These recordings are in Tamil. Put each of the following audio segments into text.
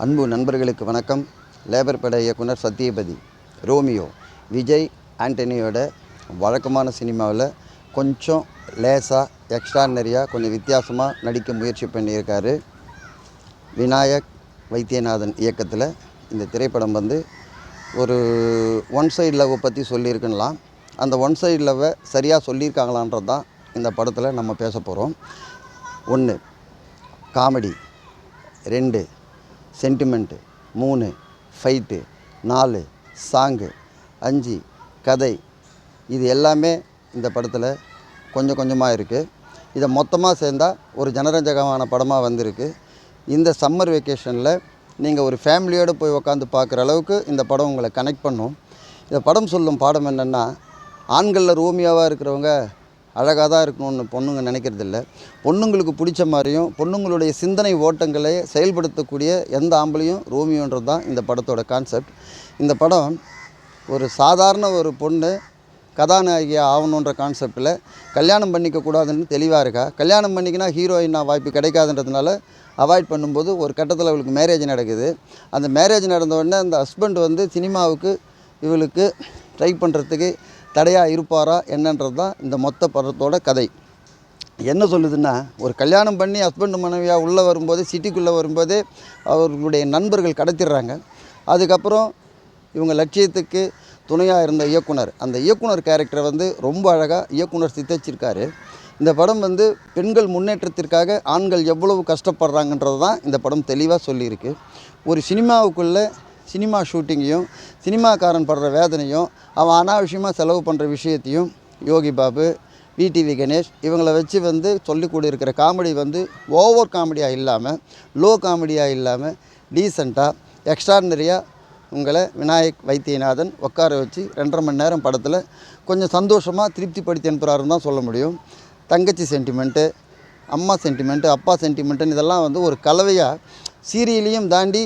அன்பு நண்பர்களுக்கு வணக்கம். லேபர் பட இயக்குனர் சத்யபதி. ரோமியோ விஜய் ஆண்டனியோட வழக்கமான சினிமாவில் கொஞ்சம் லேசாக எக்ஸ்ட்ரானரியாக கொஞ்சம் வித்தியாசமாக நடிக்க முயற்சி பண்ணியிருக்காரு. விநாயக் வைத்தியநாதன் இயக்கத்தில் இந்த திரைப்படம் ஒரு ஒன் சைடு லவ் பற்றி சொல்லியிருக்கலாம். அந்த ஒன் சைடு லவ்வை சரியாக சொல்லியிருக்காங்களான்றது தான் இந்த படத்தில் நம்ம பேச போகிறோம். 1 காமெடி, 2 சென்டிமெண்ட்டு, 3 ஃபைட்டு, 4 சாங்கு, 5 கதை. இது எல்லாமே இந்த படத்தில் கொஞ்சம் கொஞ்சமாக இருக்குது. இதை மொத்தமாக சேர்ந்தால் ஒரு ஜனரஞ்சகமான படமாக வந்திருக்கு. இந்த சம்மர் வெக்கேஷனில் நீங்கள் ஒரு ஃபேமிலியோடு போய் உட்காந்து பார்க்குற அளவுக்கு இந்த படம் உங்களை கனெக்ட் பண்ணும். இந்த படம் சொல்லும் பாடம் என்னென்னா, ஆண்களில் ரோமியோவாக இருக்கிறவங்க அழகாக தான் இருக்கணும்னு பொண்ணுங்க நினைக்கிறதில்ல. பொண்ணுங்களுக்கு பிடிச்ச மாதிரியும் பொண்ணுங்களுடைய சிந்தனை ஓட்டங்களை செயல்படுத்தக்கூடிய எந்த ஆம்பளையும் ரோமியோன்றது தான் இந்த படத்தோட கான்செப்ட். இந்த படம் ஒரு சாதாரண ஒரு பொண்ணு கதாநாயகியாக ஆகணுன்ற கான்செப்டில் கல்யாணம் பண்ணிக்கக்கூடாதுன்னு தெளிவாக இருக்கா. கல்யாணம் பண்ணிக்கினா ஹீரோயினாக வாய்ப்பு கிடைக்காதுன்றதுனால அவாய்ட் பண்ணும்போது ஒரு கட்டத்தில் அவளுக்கு மேரேஜ் நடக்குது. அந்த மேரேஜ் நடந்த உடனே அந்த ஹஸ்பண்ட் சினிமாவுக்கு இவளுக்கு ட்ரை பண்ணுறதுக்கு தடையாக இருப்பாரா என்னன்றது தான் இந்த மொத்த படத்தோட கதை. என்ன சொல்லுதுன்னா, ஒரு கல்யாணம் பண்ணி ஹஸ்பண்ட் மனைவியாக உள்ளே வரும்போதே, சிட்டிக்குள்ளே வரும்போதே அவர்களுடைய நண்பர்கள் கடத்திடுறாங்க. அதுக்கப்புறம் இவங்க லட்சியத்துக்கு துணையாக இருந்த இயக்குனர், அந்த இயக்குனர் கேரக்டரை ரொம்ப அழகாக இயக்குனர் சித்தரிச்சிருக்காரு. இந்த படம் பெண்கள் முன்னேற்றத்திற்காக ஆண்கள் எவ்வளவு கஷ்டப்படுறாங்கன்றது தான் இந்த படம் தெளிவாக சொல்லியிருக்கு. ஒரு சினிமாவுக்குள்ளே சினிமா ஷூட்டிங்கையும் சினிமாக்காரன் படுற வேதனையும் அவன் அனாவசியமாக செலவு பண்ணுற விஷயத்தையும் யோகி பாபு, விடிவி கணேஷ் இவங்களை வச்சு சொல்லிக் கொடுக்குற காமெடி ஓவர் காமெடியாக இல்லாமல், லோ காமெடியாக இல்லாமல், டீசெண்டாக எக்ஸ்ட்ரானரியாக உங்களை விநாயக் வைத்தியநாதன் உட்கார வச்சு 2.5 மணி நேரம் படத்தில் கொஞ்சம் சந்தோஷமாக திருப்திப்படுத்தி அனுப்புகிறாருன்னு தான் சொல்ல முடியும். தங்கச்சி சென்டிமெண்ட்டு, அம்மா சென்டிமெண்ட்டு, அப்பா சென்டிமெண்ட்டுன்னு இதெல்லாம் ஒரு கலவையாக சீரியலையும் தாண்டி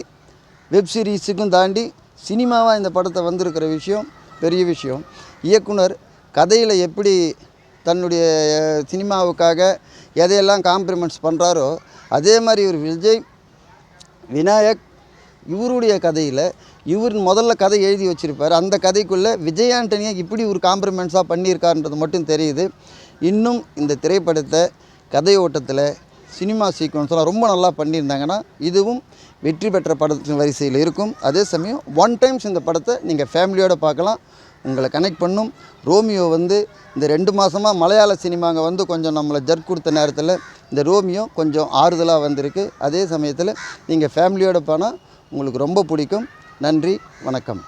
வெப் சீரிஸுக்கும் தாண்டி சினிமாவாக இந்த படத்தை வந்திருக்கிற விஷயம் பெரிய விஷயம். இயக்குனர் கதையில் எப்படி தன்னுடைய சினிமாவுக்காக எதையெல்லாம் காம்ப்ரமைஸ் பண்ணுறாரோ, அதே மாதிரி ஒரு விஜய் விநாயக் இவருடைய கதையில் இவர் முதல்ல கதை எழுதி வச்சுருப்பார். அந்த கதைக்குள்ளே விஜய் ஆண்டனியை இப்படி ஒரு காம்ப்ரமைஸாக பண்ணியிருக்காருன்றது மட்டும் தெரியுது. இன்னும் இந்த திரைப்படத்தை கதை ஓட்டத்தில் சினிமா சீக்வன்ஸ்லாம் ரொம்ப நல்லா பண்ணியிருந்தாங்கன்னா இதுவும் வெற்றி பெற்ற படத்தின் வரிசையில் இருக்கும். அதே சமயம் 1 டைம்ஸ் இந்த படத்தை நீங்கள் ஃபேமிலியோடு பார்க்கலாம். உங்களை கனெக்ட் பண்ணும். ரோமியோ இந்த 2 மாதமாக மலையாள சினிமாங்க கொஞ்சம் நம்மளை ஜர்க் கொடுத்த நேரத்தில் இந்த ரோமியோ கொஞ்சம் ஆறுதலாக வந்திருக்கு. அதே சமயத்தில் நீங்கள் ஃபேமிலியோடு போனால் உங்களுக்கு ரொம்ப பிடிக்கும். நன்றி, வணக்கம்.